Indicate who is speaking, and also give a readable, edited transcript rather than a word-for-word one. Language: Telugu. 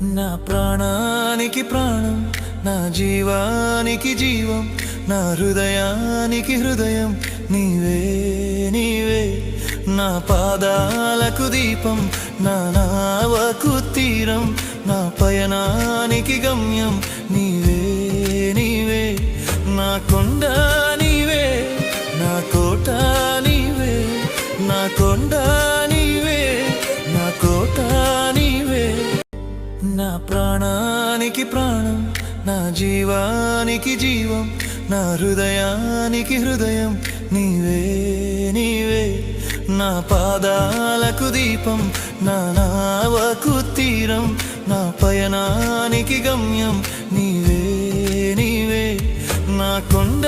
Speaker 1: నా ప్రాణానికి ప్రాణం, నా జీవానికి జీవం, నా హృదయానికి హృదయం నీవే నీవే. నా పాదాలకు దీపం, నా నావకు తీరం, నా పయనానికి గమ్యం నీవే నీవే. నా కొండ నీవే, నా కోట నీవే, నా కొండ నీవే, నా కోట నీవే. నా ప్రాణానికి ప్రాణం, నా జీవానికి జీవం, నా హృదయానికి హృదయం నీవే నీవే. నా పాదాలకు దీపం, నా నావకు తీరం, నా పయనానికి గమ్యం నీవే నీవే. నా కొండ